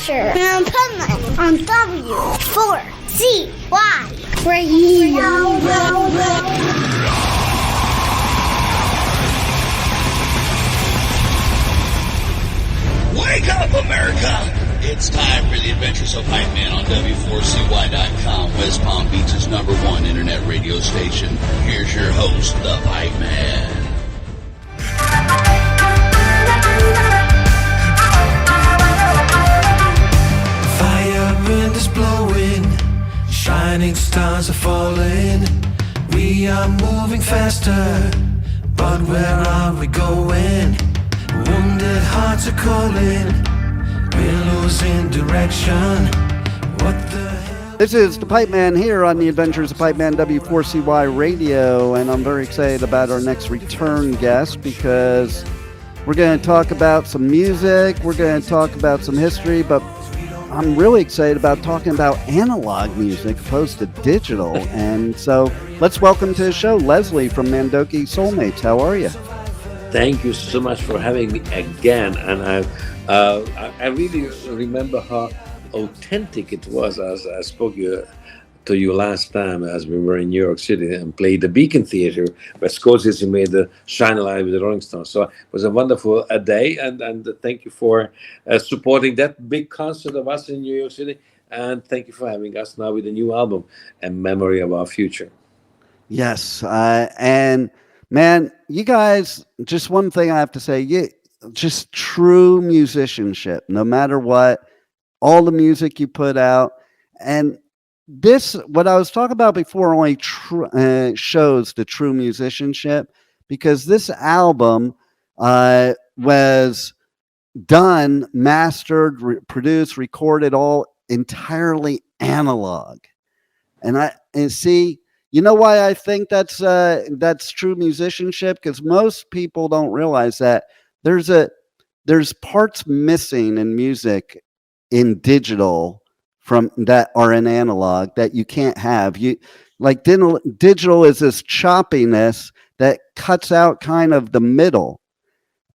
Adventure in Pipeman on W4CY Radio. Wake up, America! It's time for the Adventures of Pipeman on W4CY.com, West Palm Beach's #1 internet radio station. Here's your host, the Pipeman. Fire wind is blowing, shining stars are falling. We are moving faster, but where are we going? Wounded hearts are calling, we're losing direction. What the hell? This is the Pipeman here on the Adventures of Pipeman W4CY Radio, and I'm very excited about our next return guest because we're going to talk about some music, we're going to talk about some history, but I'm really excited about talking about analog music opposed to digital. And so let's welcome to the show Leslie from Mandoki Soulmates. How are you? Thank you so much for having me again, and I really remember how authentic it was as I spoke to you last time as we were in New York City and played the Beacon Theater where Scorsese made the Shine a Light with the Rolling Stones. So it was a wonderful day, and thank you for supporting that big concert of us in New York City, and thank you for having us now with a new album, A Memory of Our Future. Yes, and man, you guys, just one thing I have to say, just true musicianship, no matter what, all the music you put out. And this, what I was talking about before, only shows the true musicianship, because this album was done, mastered, produced, recorded, all entirely analog. And see, you know why I think that's true musicianship? Because most people don't realize that there's parts missing in music in digital from that are in analog that you can't have. You like digital is this choppiness that cuts out kind of the middle,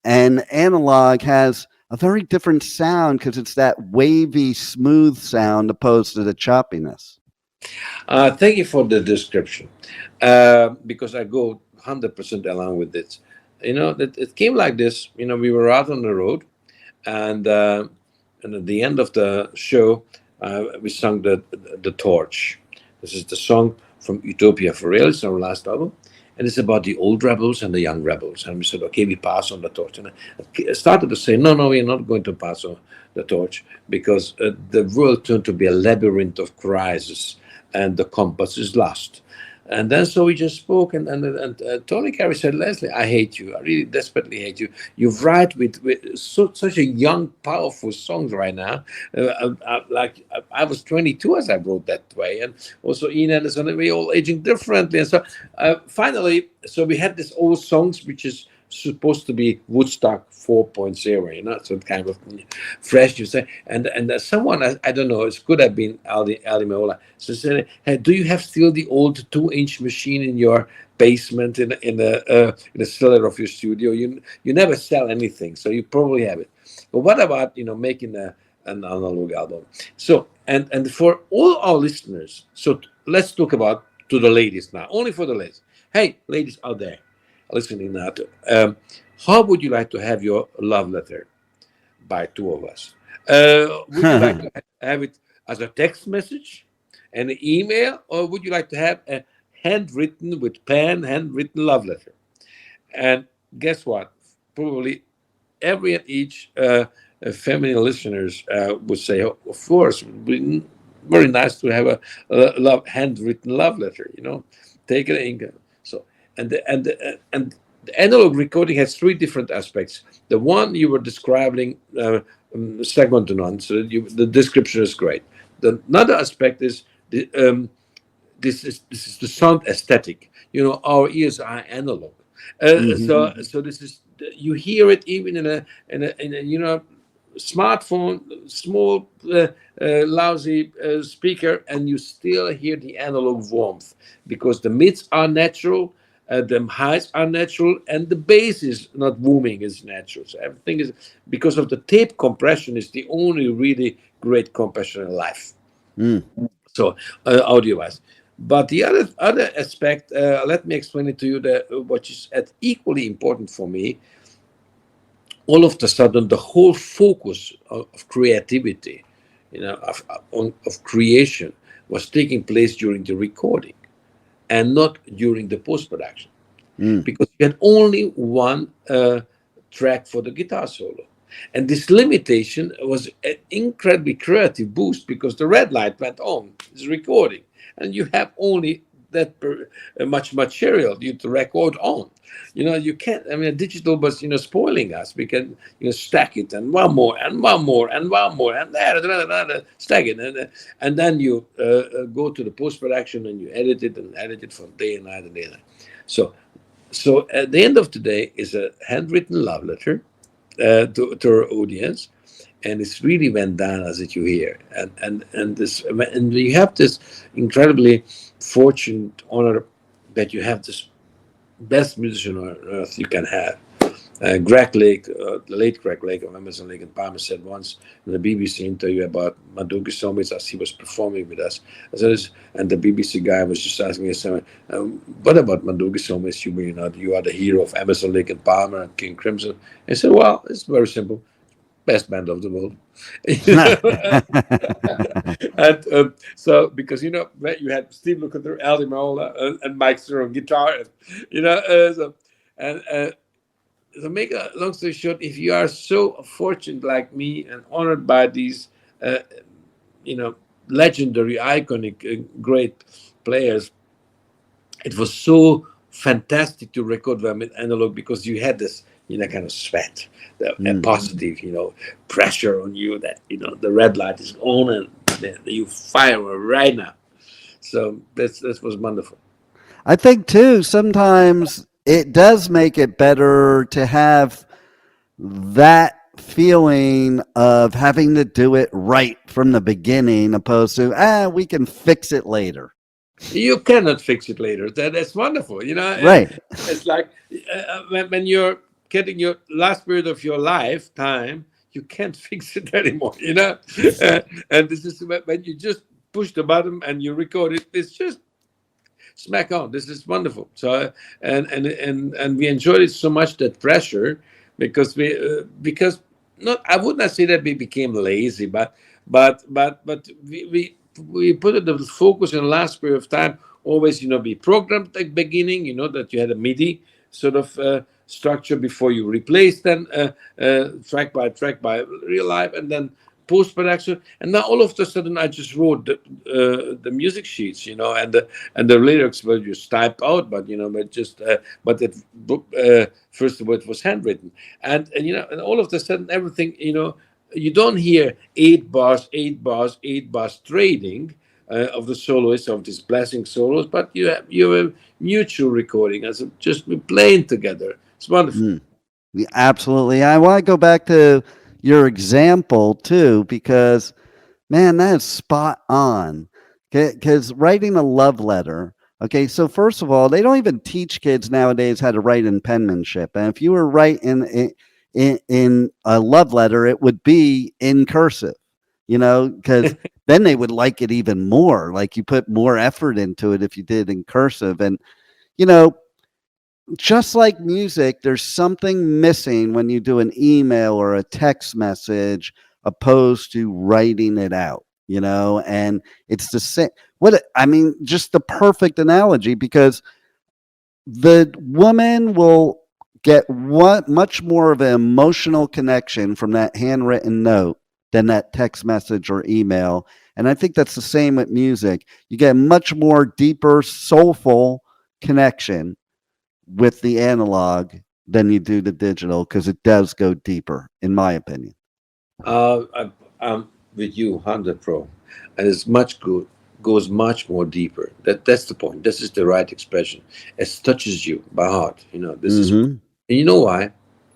and analog has a very different sound because it's that wavy, smooth sound opposed to the choppiness. Thank you for the description, because I go 100% along with it. You know, it came like this. You know, we were out on the road, and at the end of the show, we sung the Torch. This is the song from Utopia for Real. It's our last album, and it's about the old rebels and the young rebels. And we said, okay, we pass on the torch. And I started to say, no, we're not going to pass on the torch, because the world turned to be a labyrinth of crisis, and the compass is lost. And then so we just spoke, and Tony Carey said, Leslie, I hate you. I really desperately hate you. You write with such a young, powerful songs right now. Like I was 22 as I wrote that way. And also Ian Anderson, we all aging differently. And so finally, so we had this old songs, which is supposed to be Woodstock 4.0, you know, so kind of fresh, you say. And someone, I don't know, it could have been DiMeola, so said, hey, do you have still the old 2-inch machine in your basement in the cellar of your studio? You never sell anything, so you probably have it. But what about, you know, making an analog album? So and for all our listeners, so let's talk about to the ladies now, only for the ladies. Hey, ladies out there listening now, how would you like to have your love letter by two of us? Would you like to have it as a text message, an email, or would you like to have a handwritten with pen, handwritten love letter? And guess what? Probably every and each feminine listeners would say, oh, of course, it would be very nice to have a handwritten love letter, you know, take an ink. So, and the analog recording has three different aspects. The one you were describing, segment to none, so the description is great. Another aspect is this is the sound aesthetic. You know, our ears are analog, so this is, you hear it even in a you know, smartphone, small lousy speaker, and you still hear the analog warmth, because the mids are natural, the highs are natural, and the bass is not booming, is natural. So everything is, because of the tape compression, is the only really great compression in life. Mm. So audio wise. But the other aspect, let me explain it to you, that what is equally important for me. All of a sudden, the whole focus of creativity, of creation, was taking place during the recording and not during the post-production, because you had only one track for the guitar solo. And this limitation was an incredibly creative boost, because the red light went on, it's recording, and you have only that much material you to record on. You can't, I mean, digital was, spoiling us. We can, stack it, and one more, and one more, and one more, and stack it. And then you go to the post-production, and you edit it for day and night and day and night. So at the end of the day is a handwritten love letter to our audience, and it's really went down as it you hear, and you have this incredibly fortunate honor that you have this best musician on earth you can have. Greg Lake, the late Greg Lake of Emerson, Lake and Palmer, said once in a BBC interview about Mandoki Soulmates as he was performing with us. And the BBC guy was just asking us, what about Mandoki Soulmates? You are the hero of Emerson, Lake and Palmer and King Crimson. I said, well, it's very simple. Best band of the world. And so, because you had Steve Lukather, Al DiMeola, and Mike Stern on guitar, to make a long story short, if you are so fortunate like me and honored by these, legendary, iconic, great players, it was so fantastic to record them in analog, because you had this, kind of sweat, a positive, pressure on you that, the red light is on and you fire right now. So this was wonderful. I think too, sometimes it does make it better to have that feeling of having to do it right from the beginning, opposed to, we can fix it later. You cannot fix it later. That's wonderful. Right. It's like when you're getting your last period of your lifetime, you can't fix it anymore, and this is when you just push the button and you record it. It's just smack on. This is wonderful. So and we enjoyed it so much, that pressure, because I would not say that we became lazy, but we put the focus in the last period of time. Always, be programmed at the beginning. That you had a MIDI sort of structure before you replace them track by real life, and then post-production. And now all of a sudden I just wrote the music sheets, and the lyrics were just typed out, but first of all it was handwritten, and all of a sudden everything, you don't hear 8 bars trading of the soloists, of these blessing solos, but you have a mutual recording as just playing together. It's wonderful. Yeah, absolutely. I want to go back to your example too, because man, that is spot on. Because writing a love letter. Okay, so first of all, they don't even teach kids nowadays how to write in penmanship, and if you were writing in a love letter, it would be in cursive. Because then they would like it even more. Like you put more effort into it if you did in cursive, and just like music, there's something missing when you do an email or a text message opposed to writing it out, and it's the same. Just the perfect analogy, because the woman will get much more of an emotional connection from that handwritten note than that text message or email. And I think that's the same with music. You get a much more deeper, soulful connection with the analog than you do the digital, because it does go deeper, in my opinion. I'm with you 100%, and it's goes much more deeper. That's the point. This is the right expression. It touches you by heart. This is, and you know why?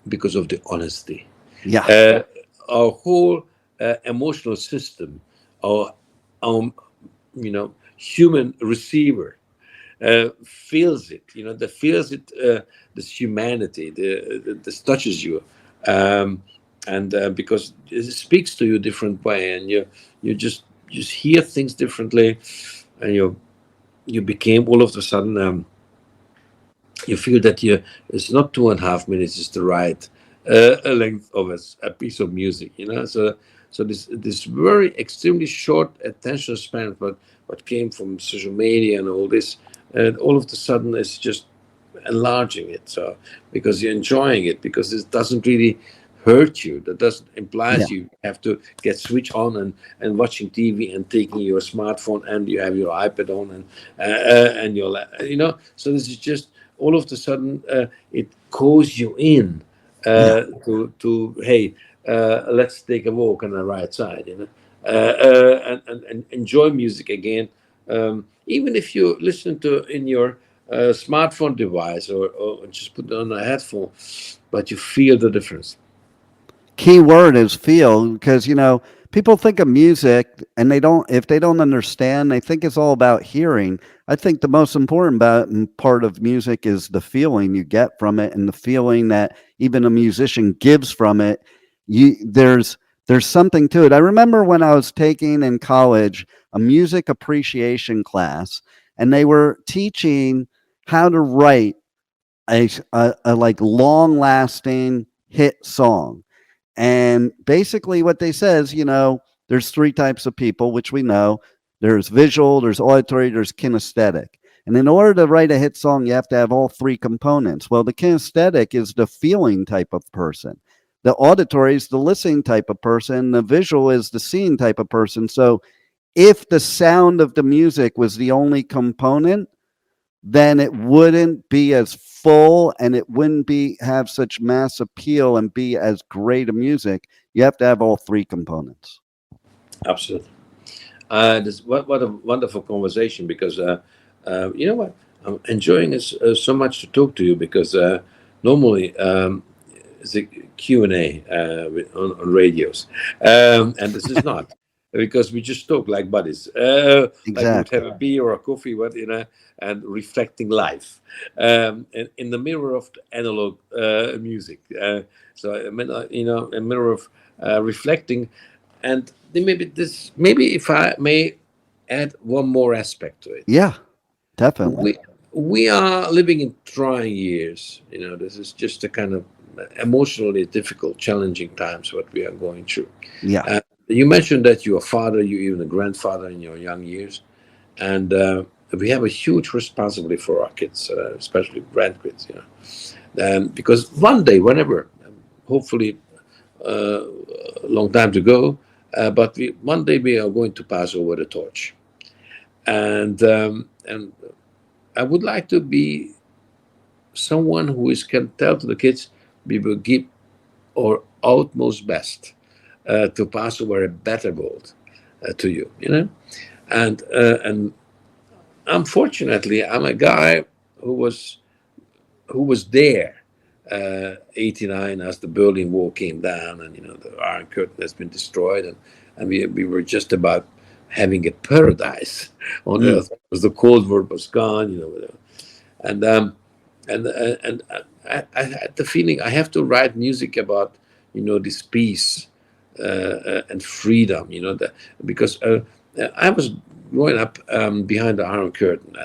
Because of the honesty. Yeah. Our whole emotional system, our human receiver, feels it. That feels it. This humanity, this touches you, um, and because it speaks to you a different way, and you just hear things differently, and you became all of a sudden. You feel that it's not 2.5 minutes, it's the right length of a piece of music, so this very extremely short attention span, but what came from social media and all this, and all of a sudden it's just enlarging it, so because you're enjoying it, because it doesn't really hurt you, that doesn't Yeah. implies you have to get switch on and watching TV and taking your smartphone, and you have your iPad on, and so this is just all of a sudden it calls you in Yeah. to hey, let's take a walk on the right side, and enjoy music again, even if you listen to in your smartphone device, or just put on a headphone, but you feel the difference. Key word is feel, because people think of music and if they don't understand, they think it's all about hearing. I think the most important part of music is the feeling you get from it, and the feeling that even a musician gives from it. There's something to it. I remember when I was taking in college a music appreciation class, and they were teaching how to write a like long lasting hit song. And basically, what they say is, there's three types of people, which we know. There's visual, there's auditory, there's kinesthetic. And in order to write a hit song, you have to have all three components. Well, the kinesthetic is the feeling type of person. The auditory is the listening type of person. The visual is the seeing type of person. So if the sound of the music was the only component, then it wouldn't be as full, and it wouldn't have such mass appeal and be as great a music. You have to have all three components. Absolutely. This, what a wonderful conversation, because you know what, I'm enjoying this so much to talk to you, because normally it's a Q&A on radios, and this is not, because we just talk like buddies, like we would Exactly. have a beer or a coffee, and reflecting life, in the mirror of the analog music. So I mean, a mirror of reflecting, and then maybe if I may add one more aspect to it. Yeah, definitely. We are living in trying years. This is just a kind of emotionally difficult, challenging times what we are going through. Yeah. You mentioned that you're a father, you even a grandfather in your young years, and we have a huge responsibility for our kids, especially grandkids. Because one day, whenever, hopefully, a long time to go, but one day we are going to pass over the torch, and I would like to be someone who can tell to the kids, we will give our utmost best to pass over a better world to you, and unfortunately, I'm a guy who was there 89 as the Berlin Wall came down, and the Iron Curtain has been destroyed, and we were just about having a paradise on earth, because the Cold War was gone, and I had the feeling I have to write music about this peace and freedom, because I was growing up behind the Iron Curtain,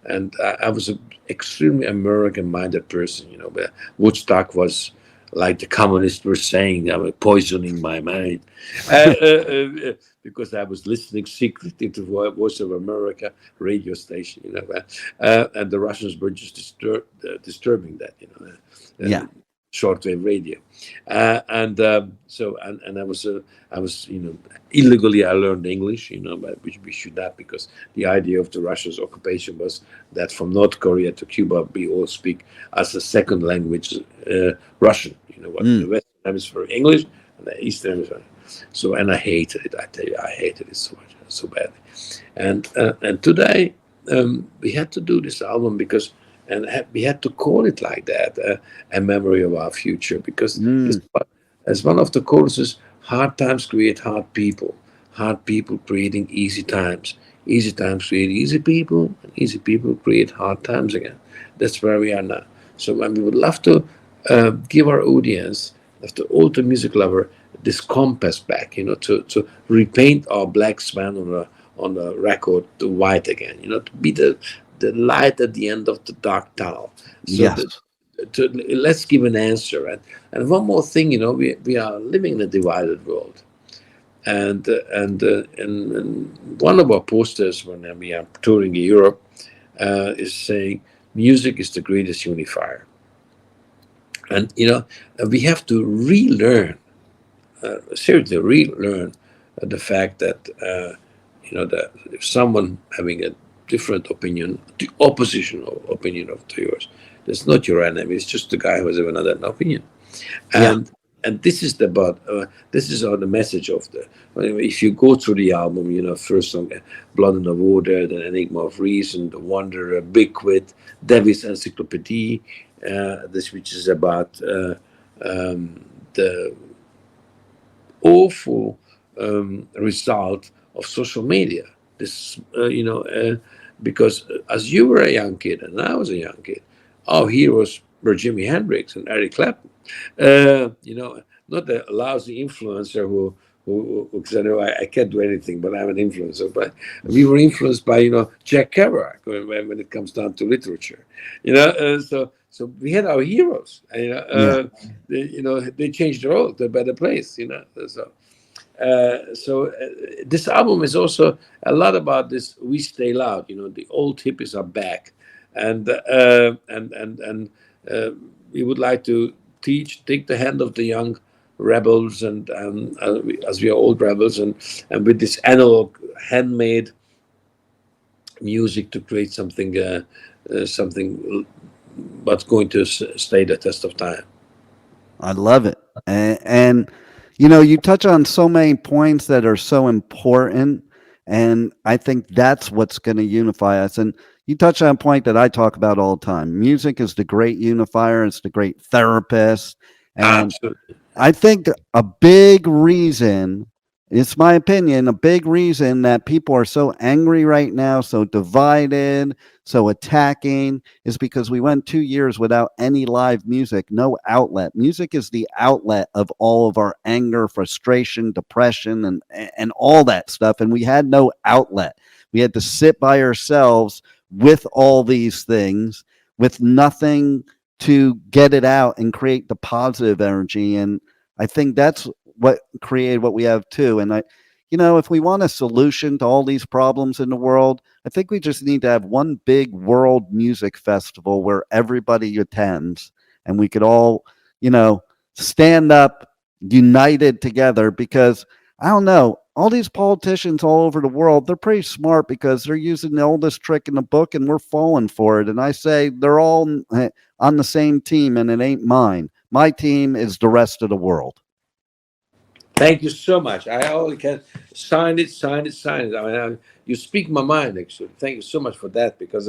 and I was an extremely American-minded person, where Woodstock was like the communists were saying, I was poisoning my mind, because I was listening secretly to Voice of America radio station, and the Russians were just disturbing that, Yeah. shortwave radio, and I was illegally I learned English, but which we should not, because the idea of the Russia's occupation was that from North Korea to Cuba we all speak as a second language Russian, the Western Hemisphere English and the Eastern Hemisphere. So, and I hated it. I tell you, I hated it so much, so badly. And today we had to do this album because. We had to call it like that, a memory of our future, because as one of the choruses, hard times create hard people creating easy times Easy times create easy people, and easy people create hard times again. That's where we are now. So, we would love to give our audience, after all the music lover, this compass back, to repaint our black swan on a record to white again, to be the light at the end of the dark tunnel. So Yes. that let's give an answer. And one more thing, we are living in a divided world. And one of our posters when we are touring Europe is saying music is the greatest unifier. And we have to relearn, seriously relearn the fact that that if someone having a different opinion, the oppositional opinion of yours, that's not your enemy. It's just the guy who has another opinion. Yeah. And this is this is the message of if you go through the album, first song, Blood in the Water, then Enigma of Reason, The Wanderer, Big Quit, Davis Encyclopedia, this which is about the awful result of social media. This, because as you were a young kid and I was a young kid, our heroes were Jimi Hendrix and Eric Clapton. Not the lousy influencer who said, I can't do anything, but I'm an influencer. But we were influenced by, Jack Kerouac when it comes down to literature. So we had our heroes. They changed the world to a better place. So this album is also a lot about this. We stay loud. The old hippies are back, and we would like to take the hand of the young rebels, and as we are old rebels, and with this analog, handmade music to create something what's going to stay the test of time. I love it. And you touch on so many points that are so important. And I think that's what's going to unify us. And you touch on a point that I talk about all the time. Music is the great unifier. It's the great therapist. And Absolutely. I think a big reason, it's my opinion, a big reason that people are so angry right now, so divided, so attacking, is because we went 2 years without any live music, no outlet. Music is the outlet of all of our anger, frustration, depression, and all that stuff. And we had no outlet. We had to sit by ourselves with all these things, with nothing to get it out and create the positive energy. And I think that's what created what we have too. And if we want a solution to all these problems in the world, I think we just need to have one big world music festival where everybody attends and we could all, stand up united together, because I don't know, all these politicians all over the world, they're pretty smart because they're using the oldest trick in the book and we're falling for it. And I say they're all on the same team and it ain't mine. My team is the rest of the world. Thank you so much. I only can sign it. You speak my mind, actually. Thank you so much for that, because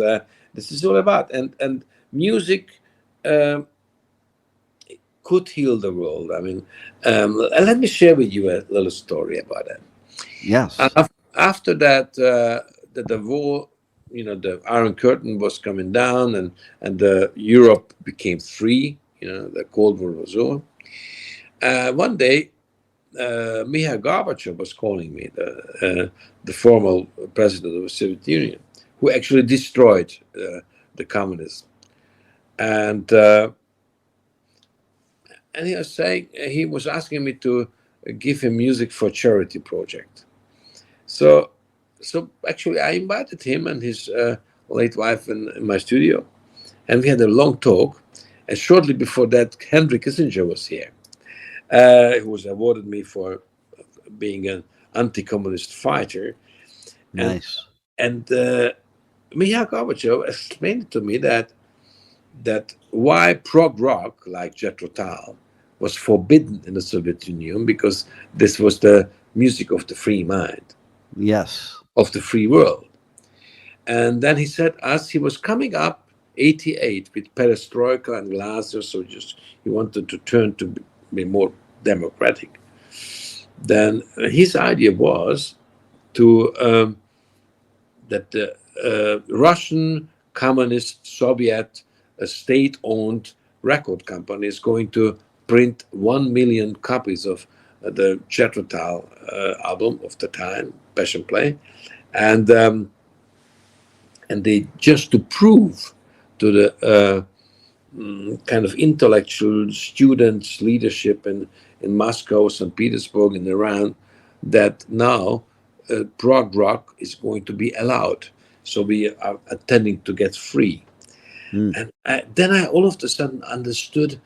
this is all about. And music could heal the world. Let me share with you a little story about that. Yes. After that, the war, the Iron Curtain was coming down, and Europe became free. The Cold War was over. One day, Mikhail Gorbachev was calling me, the former president of the Soviet Union, who actually destroyed the communism. And he was asking me to give him music for charity project. So actually, I invited him and his late wife in my studio, and we had a long talk. And shortly before that, Henry Kissinger was here. Who was awarded me for being an anti-communist fighter. Nice. And Mikhail Gorbachev explained to me that why prog rock like Jethro Tull was forbidden in the Soviet Union, because this was the music of the free mind. Yes. Of the free world. And then he said, as he was coming up 88 with perestroika and glasnost, so just he wanted to turn to be more democratic. Then his idea was to that the Russian Communist Soviet state-owned record company is going to print 1 million copies of the Jethro Tull album of the time, Passion Play, and they just to prove to the kind of intellectual students leadership in Moscow, St. Petersburg, and Iran that now prog rock is going to be allowed. So we are attending to get free. And then I all of a sudden understood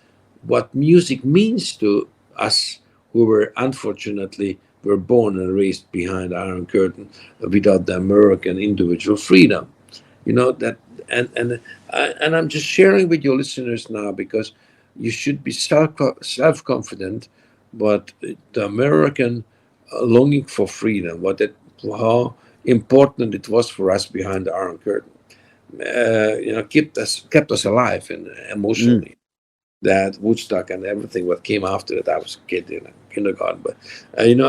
what music means to us who were unfortunately were born and raised behind Iron Curtain without the American individual freedom. You know that, and I'm just sharing with your listeners now because you should be self confident, but the American longing for freedom, how important it was for us behind the Iron Curtain. Kept us alive and emotionally. That Woodstock and everything what came after that. I was a kid in kindergarten, but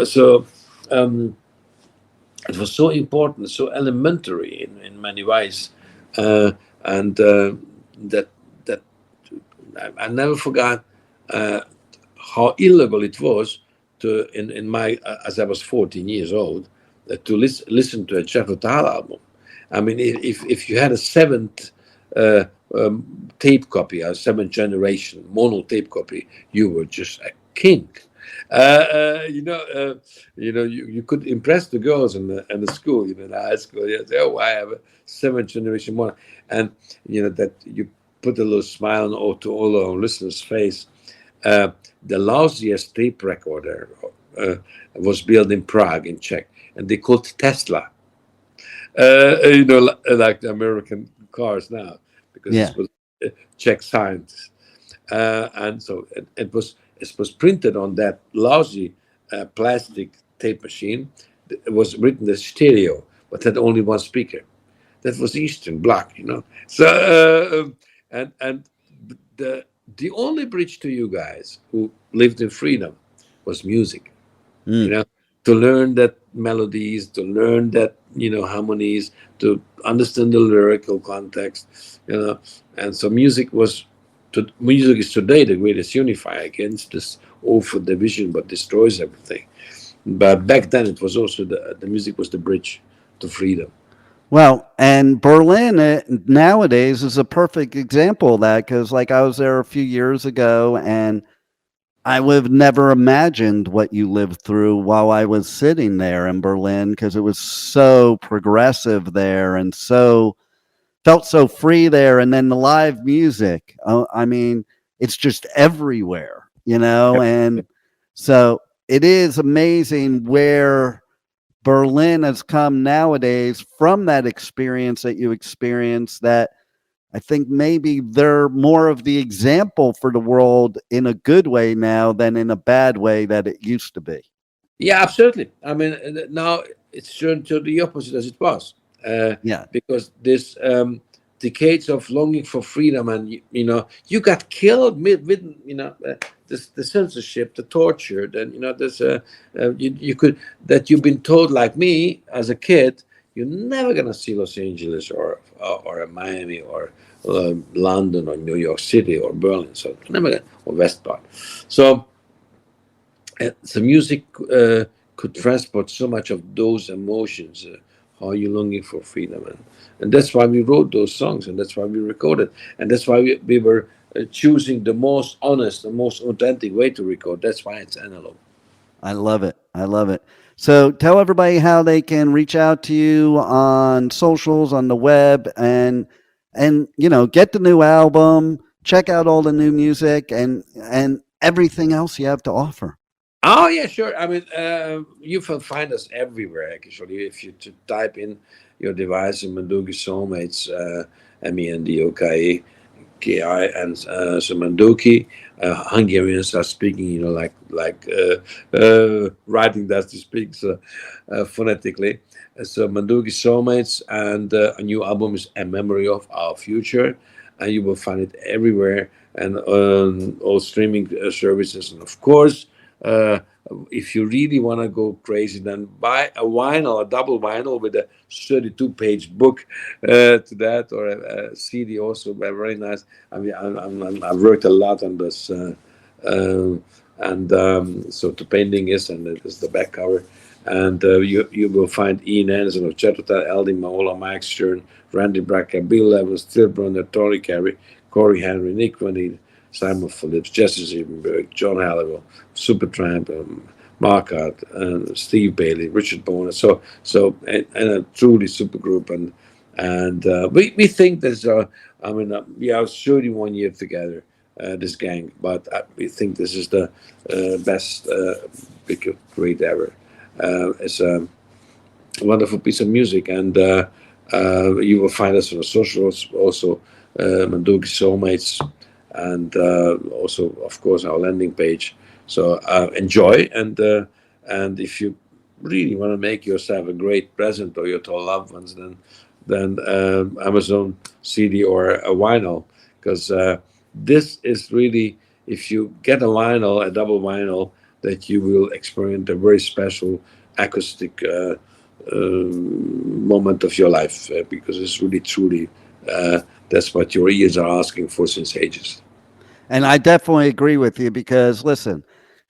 so it was so important, so elementary in many ways, and that I never forgot how illegal it was to in my as I was 14 years old to listen to a Jethro Tull album. I mean, if you had a seventh tape copy, a seventh generation mono tape copy, you were just a king. You could impress the girls in the school, in high school. You say, "Oh, I have a seventh generation mono," and that you put a little smile on to all our listeners' face. The lousiest tape recorder was built in Prague, in Czech, and they called Tesla. Like the American cars now, because it was Czech science, and so it was printed on that lousy plastic tape machine. It was written as stereo, but had only one speaker. That was Eastern Bloc, So and the only bridge to you guys who lived in freedom was music. To learn that melodies, to learn that harmonies, to understand the lyrical context, and so music is today the greatest unifier against this awful division, but destroys everything. But back then, it was also the music was the bridge to freedom. Well, and Berlin nowadays is a perfect example of that because, like, I was there a few years ago, and I would have never imagined what you lived through while I was sitting there in Berlin because it was so progressive there and felt so free there. And then the live music, I mean, it's just everywhere, and so it is amazing where Berlin has come nowadays from that experience that you experienced that I think maybe they're more of the example for the world in a good way now than in a bad way that it used to be. Yeah, absolutely. I mean, now it's turned to the opposite as it was. Because this decades of longing for freedom, and you got killed with the censorship, the torture, then there's you've been told, like me as a kid, you're never gonna see Los Angeles or Miami or London or New York City or Berlin, so never or West Part. So music could transport so much of those emotions. How you longing for freedom, and that's why we wrote those songs, and that's why we recorded, and that's why we were choosing the most honest, the most authentic way to record. That's why it's analog. I love it. So tell everybody how they can reach out to you on socials, on the web, and get the new album, check out all the new music, and everything else you have to offer. Oh yeah, sure. I mean, you can find us everywhere. Actually, if you type in your device in Mandoki Soulmates, Mandoki, and so Mandoki. Hungarians are speaking, like writing that to speak phonetically. So Mandoki Soulmates, and a new album is A Memory of Our Future, and you will find it everywhere and on all streaming services, and of course if you really want to go crazy, then buy a vinyl, a double vinyl with a 32-page book to that, or a CD also, very nice. I mean, I've worked a lot on this, so the painting is, and it is the back cover. And you will find Ian Anderson of Chatterton, L. DiMeola, Mike Stern, Randy Bracker, Bill Evans, Till Brunner, Tony Carey, Corey Henry, Nick Van Eden, Simon Phillips, Jesse Siebenberg, John Halliwell, Supertramp, Mark Hart, Steve Bailey, Richard Boner. So and a truly super group. And we think there's we are 31 years together, this gang, but we think this is the best big great ever. It's a wonderful piece of music, and you will find us on the socials also, Mandoki Soulmates, and also, of course, our landing page. So enjoy, and if you really want to make yourself a great present or your loved ones, then Amazon CD or a vinyl, because this is really, if you get a vinyl, a double vinyl, that you will experience a very special acoustic moment of your life, because it's really truly that's what your ears are asking for since ages. And I definitely agree with you, because listen,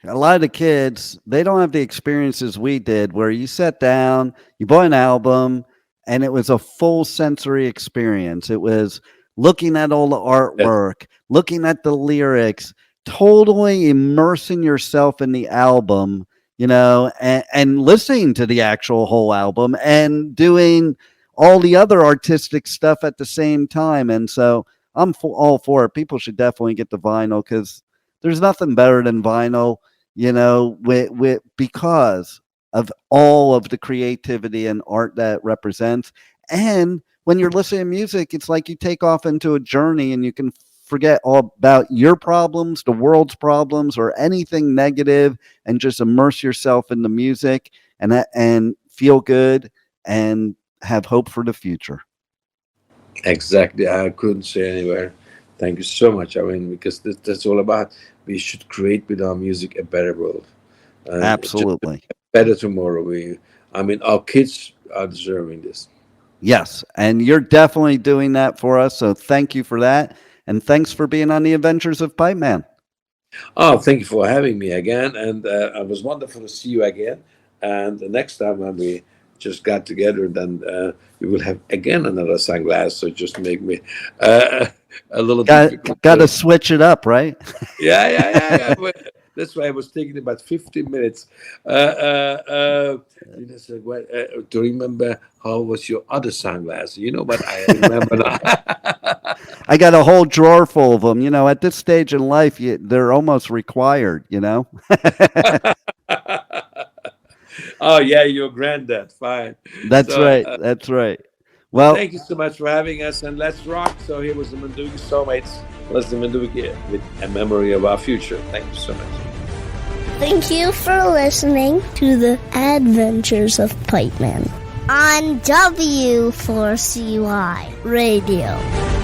a lot of the kids, they don't have the experiences we did, where you sat down, you bought an album, and it was a full sensory experience. It was looking at all the artwork, looking at the lyrics, totally immersing yourself in the album, and listening to the actual whole album and doing all the other artistic stuff at the same time. And so I'm all for it. People should definitely get the vinyl, because there's nothing better than vinyl, because of all of the creativity and art that represents. And when you're listening to music, it's like you take off into a journey, and you can forget all about your problems, the world's problems, or anything negative, and just immerse yourself in the music and feel good and have hope for the future. Exactly. I couldn't say anywhere. Thank you so much. Because that's all about. We should create with our music a better world. Absolutely. A better tomorrow. Our kids are deserving this. Yes. And you're definitely doing that for us. So thank you for that. And thanks for being on the Adventures of Pipeman. Oh, thank you for having me again. And it was wonderful to see you again. And the next time when we just got together, then we will have again another sunglass. So just make me a little difficult. Got to switch it up, right? Yeah. That's why I was taking about 15 minutes to remember how was your other sunglasses. But I remember now. I got a whole drawer full of them. At this stage in life, they're almost required, Oh, yeah, your granddad. Fine. That's right. That's right. Well, thank you so much for having us, and let's rock. So here was the Mandoki Soulmates, Leslie Mandoki, with A Memory of Our Future. Thank you so much. Thank you for listening to the Adventures of Pipeman on W4CY Radio.